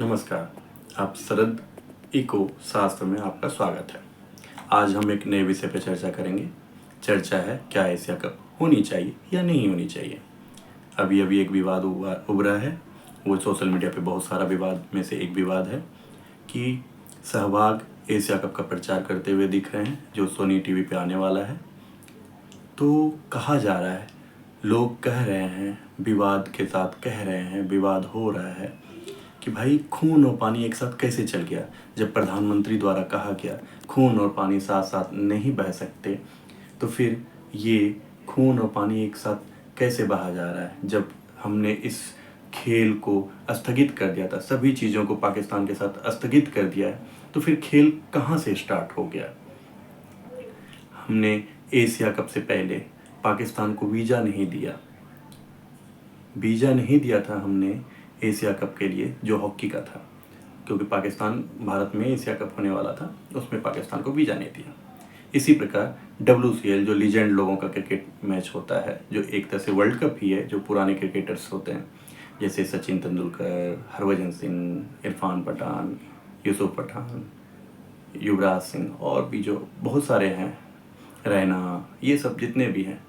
नमस्कार। आप शरद इको शास्त्र में आपका स्वागत है। आज हम एक नए विषय पर चर्चा करेंगे। चर्चा है, क्या एशिया कप होनी चाहिए या नहीं होनी चाहिए। अभी अभी एक विवाद उभरा है। वो सोशल मीडिया पे बहुत सारा विवाद में से एक विवाद है कि सहवाग एशिया कप का प्रचार करते हुए दिख रहे हैं, जो सोनी टीवी पे आने वाला है। तो कहा जा रहा है, लोग कह रहे हैं, विवाद के साथ कह रहे हैं, विवाद हो रहा है कि भाई खून और पानी एक साथ कैसे चल गया। जब प्रधानमंत्री द्वारा कहा गया खून और पानी साथ साथ नहीं बह सकते, तो फिर ये खून और पानी एक साथ कैसे बहा जा रहा है। जब हमने इस खेल को स्थगित कर दिया था, सभी चीज़ों को पाकिस्तान के साथ स्थगित कर दिया है, तो फिर खेल कहाँ से स्टार्ट हो गया। हमने एशिया कप से पहले पाकिस्तान को वीज़ा नहीं दिया था हमने एशिया कप के लिए, जो हॉकी का था, क्योंकि पाकिस्तान भारत में एशिया कप होने वाला था, उसमें पाकिस्तान को वीज़ा नहीं दिया। इसी प्रकार WCL, जो लीजेंड लोगों का क्रिकेट मैच होता है, जो एक तरह से वर्ल्ड कप ही है, जो पुराने क्रिकेटर्स होते हैं जैसे सचिन तेंदुलकर, हरभजन सिंह, इरफान पठान, यूसुफ पठान, युवराज सिंह और भी जो बहुत सारे हैं, रैना, ये सब जितने भी हैं,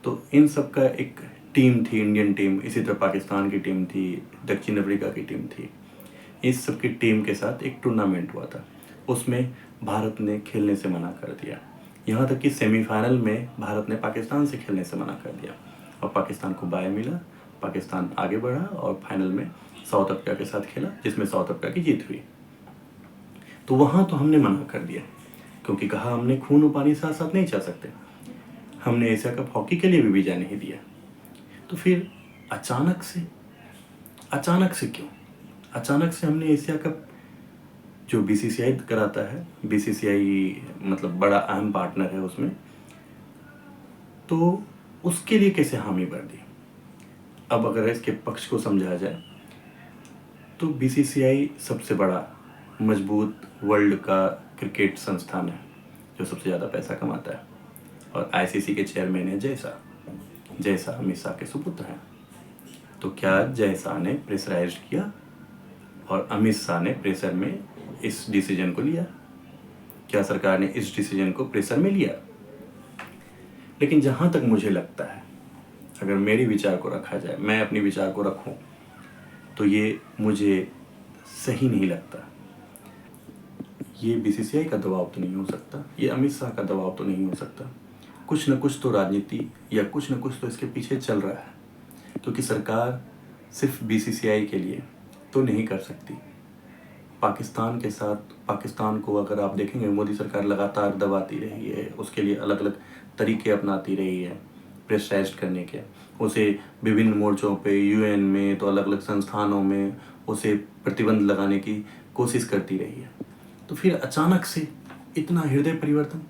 तो इन सब का एक टीम थी, इंडियन टीम। इसी तरह पाकिस्तान की टीम थी, दक्षिण अफ्रीका की टीम थी। इस सब की टीम के साथ एक टूर्नामेंट हुआ था, उसमें भारत ने खेलने से मना कर दिया। यहाँ तक कि सेमीफाइनल में भारत ने पाकिस्तान से खेलने से मना कर दिया और पाकिस्तान को बाय मिला। पाकिस्तान आगे बढ़ा और फाइनल में साउथ अफ्रीका के साथ खेला, जिसमें साउथ अफ्रीका की जीत हुई। तो वहाँ तो हमने मना कर दिया, क्योंकि कहा हमने खून और पानी साथ साथ नहीं चल सकते। हमने एशिया कप हॉकी के लिए भी वीज़ा नहीं दिया। तो फिर अचानक से क्यों? अचानक से हमने एशिया कप, जो BCCI कराता है, BCCI मतलब बड़ा अहम पार्टनर है उसमें, तो उसके लिए कैसे हामी भर दी। अब अगर इसके पक्ष को समझा जाए तो BCCI सबसे बड़ा मजबूत वर्ल्ड का क्रिकेट संस्थान है, जो सबसे ज़्यादा पैसा कमाता है, और ICC के चेयरमैन है जय शाह अमित शाह के सुपुत्र हैं। तो क्या जय शाह ने प्रेशराइज किया और अमित शाह ने प्रेशर में इस डिसीजन को लिया? क्या सरकार ने इस डिसीजन को प्रेशर में लिया? लेकिन जहाँ तक मुझे लगता है, अगर मेरी विचार को रखा जाए, मैं अपनी विचार को रखूं, तो ये मुझे सही नहीं लगता। ये BCCI का दबाव तो नहीं हो सकता, ये अमित शाह का दबाव तो नहीं हो सकता। कुछ न कुछ तो राजनीति या कुछ न कुछ तो इसके पीछे चल रहा है, क्योंकि सरकार सिर्फ BCCI के लिए तो नहीं कर सकती। पाकिस्तान के साथ, पाकिस्तान को अगर आप देखेंगे, मोदी सरकार लगातार दबाती रही है, उसके लिए अलग अलग तरीके अपनाती रही है प्रेशराइज करने के। उसे विभिन्न मोर्चों पे, UN में, तो अलग अलग संस्थानों में उसे प्रतिबंध लगाने की कोशिश करती रही है। तो फिर अचानक से इतना हृदय परिवर्तन,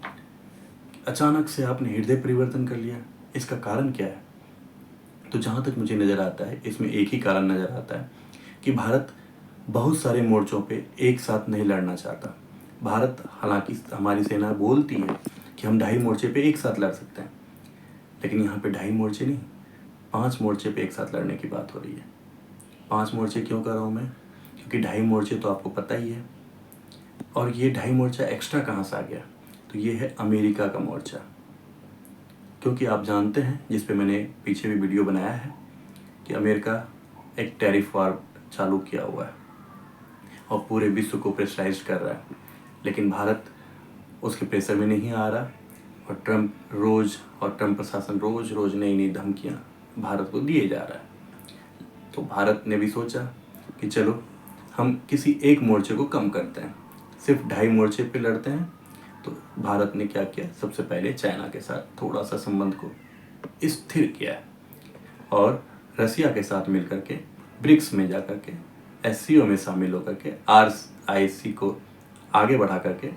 अचानक से आपने हृदय परिवर्तन कर लिया, इसका कारण क्या है? तो जहाँ तक मुझे नज़र आता है, इसमें एक ही कारण नज़र आता है कि भारत बहुत सारे मोर्चों पे एक साथ नहीं लड़ना चाहता। भारत, हालांकि हमारी सेना बोलती है कि हम 2.5 मोर्चे पे एक साथ लड़ सकते हैं, लेकिन यहाँ पे 2.5 मोर्चे नहीं, 5 मोर्चे पे एक साथ लड़ने की बात हो रही है। 5 मोर्चे क्यों कर रहा हूँ मैं? क्योंकि 2.5 मोर्चे तो आपको पता ही है, और ये 2.5 मोर्चा एक्स्ट्रा कहाँ से आ गया? तो ये है अमेरिका का मोर्चा। क्योंकि आप जानते हैं, जिस पे मैंने पीछे भी वीडियो बनाया है, कि अमेरिका एक टैरिफ वार चालू किया हुआ है और पूरे विश्व को प्रेशराइज कर रहा है, लेकिन भारत उसके प्रेशर में नहीं आ रहा, और ट्रम्प प्रशासन रोज नई नई धमकियाँ भारत को दिए जा रहा है। तो भारत ने भी सोचा कि चलो हम किसी एक मोर्चे को कम करते हैं, सिर्फ 2.5 मोर्चे पे लड़ते हैं। तो भारत ने क्या किया? सबसे पहले चाइना के साथ थोड़ा सा संबंध को स्थिर किया, और रसिया के साथ मिलकर के ब्रिक्स में जा करके, SCO में शामिल होकर के, RIC को आगे बढ़ा करके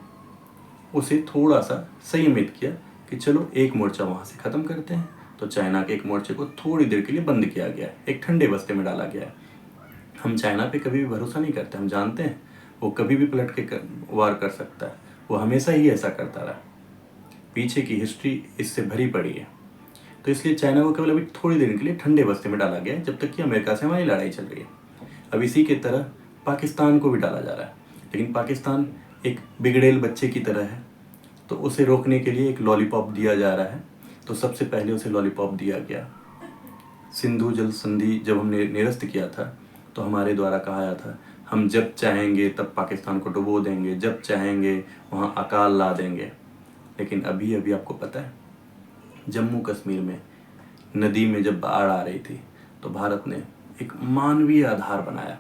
उसे थोड़ा सा संयमित किया कि चलो एक मोर्चा वहाँ से ख़त्म करते हैं। तो चाइना के एक मोर्चे को थोड़ी देर के लिए बंद किया गया, एक ठंडे बस्ते में डाला गया है। हम चाइना पे कभी भी भरोसा नहीं करते, हम जानते हैं वो कभी भी पलट के वार कर सकता है, वो हमेशा ही ऐसा करता रहा, पीछे की हिस्ट्री इससे भरी पड़ी है। तो इसलिए चाइना को केवल अभी थोड़ी देर के लिए ठंडे बस्ते में डाला गया है, जब तक कि अमेरिका से हमारी लड़ाई चल रही है। अब इसी के तरह पाकिस्तान को भी डाला जा रहा है, लेकिन पाकिस्तान एक बिगड़ेल बच्चे की तरह है, तो उसे रोकने के लिए एक लॉलीपॉप दिया जा रहा है। तो सबसे पहले उसे लॉलीपॉप दिया गया। सिंधु जल संधि जब हमने निरस्त किया था तो हमारे द्वारा कहा गया था, हम जब चाहेंगे तब पाकिस्तान को डुबो देंगे, जब चाहेंगे वहाँ अकाल ला देंगे। लेकिन अभी अभी आपको पता है, जम्मू कश्मीर में नदी में जब बाढ़ आ रही थी तो भारत ने एक मानवीय आधार बनाया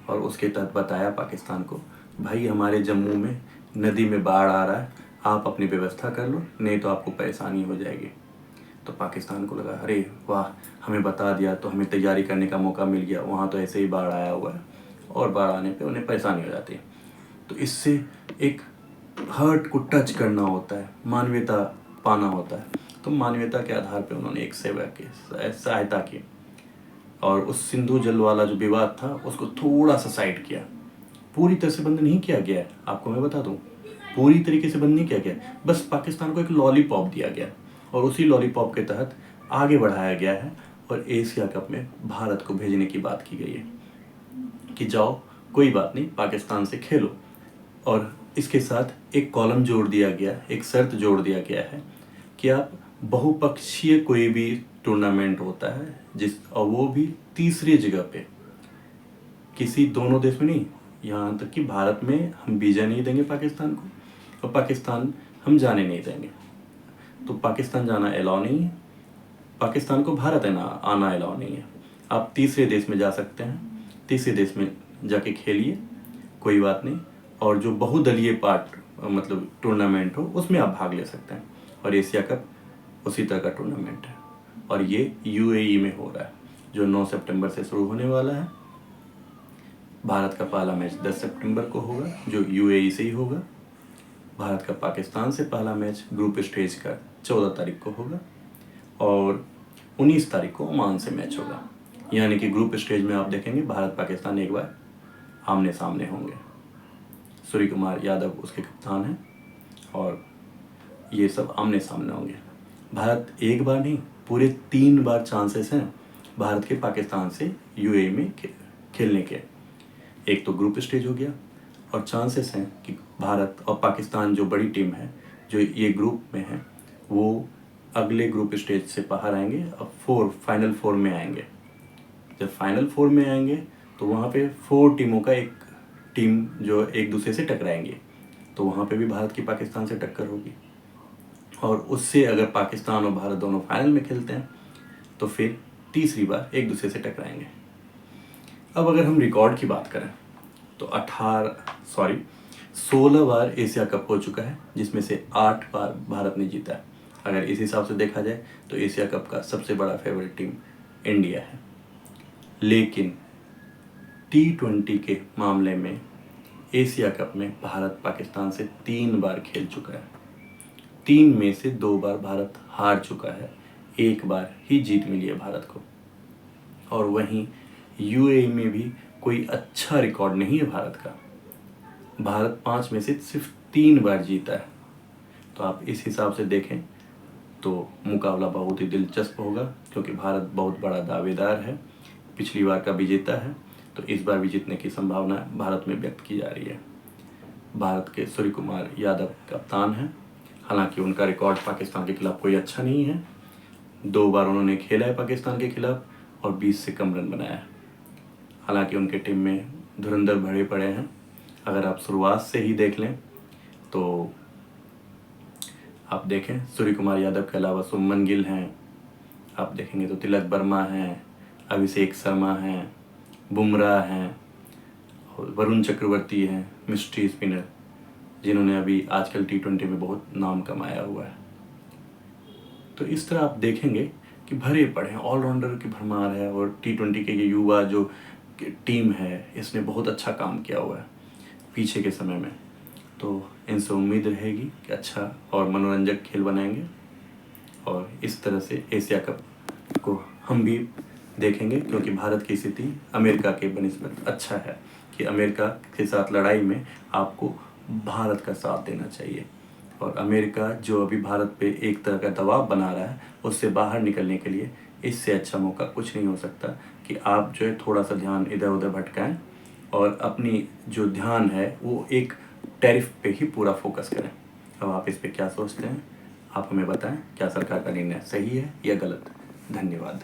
और उसके तहत बताया पाकिस्तान को, भाई हमारे जम्मू में नदी में बाढ़ आ रहा है, आप अपनी व्यवस्था कर लो, नहीं तो आपको परेशानी हो जाएगी। तो पाकिस्तान को लगा, अरे वाह, हमें बता दिया तो हमें तैयारी करने का मौका मिल गया, वहाँ तो ऐसे ही बाढ़ आया हुआ है और बाढ़ आने पे उन्हें परेशानी हो जाती है। तो इससे एक हर्ट को टच करना होता है, मानवीयता पाना होता है। तो मानवीयता के आधार पे उन्होंने एक सेवा की, सहायता की, और उस सिंधु जल वाला जो विवाद था उसको थोड़ा सा साइड किया। पूरी तरह से बंद नहीं किया गया है, आपको मैं बता दूं, पूरी तरीके से बंद नहीं किया गया, बस पाकिस्तान को एक लॉलीपॉप दिया गया और उसी लॉलीपॉप के तहत आगे बढ़ाया गया है और एशिया कप में भारत को भेजने की बात की गई है कि जाओ, कोई बात नहीं, पाकिस्तान से खेलो। और इसके साथ एक कॉलम जोड़ दिया गया, एक शर्त जोड़ दिया गया है कि आप बहुपक्षीय कोई भी टूर्नामेंट होता है और वो भी तीसरी जगह पे, किसी दोनों देश में नहीं, यहाँ तक कि भारत में हम वीज़ा नहीं देंगे पाकिस्तान को और पाकिस्तान हम जाने नहीं देंगे। तो पाकिस्तान जाना अलाउ नहीं है, पाकिस्तान को भारत आना अलाउ नहीं है। आप तीसरे देश में जा सकते हैं, तीसरे देश में जाके खेलिए, कोई बात नहीं। और जो बहुदलीय मतलब टूर्नामेंट हो उसमें आप भाग ले सकते हैं। और एशिया कप उसी तरह का टूर्नामेंट है और ये यूएई में हो रहा है, जो 9 सितंबर से शुरू होने वाला है। भारत का पहला मैच 10 सितंबर को होगा, जो यूएई से ही होगा। भारत का पाकिस्तान से पहला मैच ग्रुप स्टेज का 14 तारीख को होगा और 19 तारीख को ओमान से मैच होगा। यानी कि ग्रुप स्टेज में आप देखेंगे भारत पाकिस्तान एक बार आमने सामने होंगे। सूर्य कुमार यादव उसके कप्तान हैं और ये सब आमने सामने होंगे। भारत एक बार नहीं, पूरे 3 बार चांसेस हैं भारत के पाकिस्तान से यूएई में खेलने के। एक तो ग्रुप स्टेज हो गया और चांसेस हैं कि भारत और पाकिस्तान जो बड़ी टीम है, जो ये ग्रुप में है, वो अगले ग्रुप स्टेज से बाहर आएंगे और फाइनल 4 में आएंगे। जब फाइनल 4 में आएंगे तो वहाँ पे 4 टीमों का एक टीम जो एक दूसरे से टकराएंगे, तो वहाँ पे भी भारत की पाकिस्तान से टक्कर होगी और उससे अगर पाकिस्तान और भारत दोनों फाइनल में खेलते हैं तो फिर तीसरी बार एक दूसरे से टकराएंगे। अब अगर हम रिकॉर्ड की बात करें तो 16 बार एशिया कप हो चुका है, जिसमें से 8 बार भारत ने जीता है। अगर इस हिसाब से देखा जाए तो एशिया कप का सबसे बड़ा फेवरेट टीम इंडिया है। लेकिन T20 के मामले में एशिया कप में भारत पाकिस्तान से 3 बार खेल चुका है। 3 में से 2 बार भारत हार चुका है, 1 बार ही जीत मिली है भारत को। और वहीं यूएई में भी कोई अच्छा रिकॉर्ड नहीं है भारत का। भारत 5 में से सिर्फ 3 बार जीता है। तो आप इस हिसाब से देखें तो मुकाबला बहुत ही दिलचस्प होगा, क्योंकि भारत बहुत बड़ा दावेदार है, पिछली बार का विजेता है, तो इस बार भी जीतने की संभावना भारत में व्यक्त की जा रही है। भारत के सूर्य कुमार यादव कप्तान हैं। हालांकि उनका रिकॉर्ड पाकिस्तान के खिलाफ कोई अच्छा नहीं है, 2 बार उन्होंने खेला है पाकिस्तान के खिलाफ और 20 से कम रन बनाया है। हालांकि उनके टीम में धुरंधर भरे पड़े हैं। अगर आप शुरुआत से ही देख लें तो आप देखें, सूर्य कुमार यादव के अलावा सुमन गिल हैं, आप देखेंगे तो तिलक वर्मा हैं, अभिषेक शर्मा हैं, बुमराह हैं, वरुण चक्रवर्ती हैं, मिस्ट्री स्पिनर, जिन्होंने अभी आजकल T20 में बहुत नाम कमाया हुआ है। तो इस तरह आप देखेंगे कि भरे पड़े हैं, ऑलराउंडर की भरमार है। और T20 के ये युवा जो टीम है, इसने बहुत अच्छा काम किया हुआ है पीछे के समय में। तो इनसे उम्मीद रहेगी कि अच्छा और मनोरंजक खेल बनाएंगे और इस तरह से एशिया कप को हम भी देखेंगे, क्योंकि भारत की स्थिति अमेरिका के बनिस्बत अच्छा है कि अमेरिका के साथ लड़ाई में आपको भारत का साथ देना चाहिए। और अमेरिका जो अभी भारत पे एक तरह का दबाव बना रहा है, उससे बाहर निकलने के लिए इससे अच्छा मौका कुछ नहीं हो सकता कि आप जो है थोड़ा सा ध्यान इधर उधर भटकाएं और अपनी जो ध्यान है वो एक टैरिफ पे ही पूरा फोकस करें। अब आप इस पे क्या सोचते हैं? आप हमें बताएं, क्या सरकार का निर्णय सही है या गलत? धन्यवाद।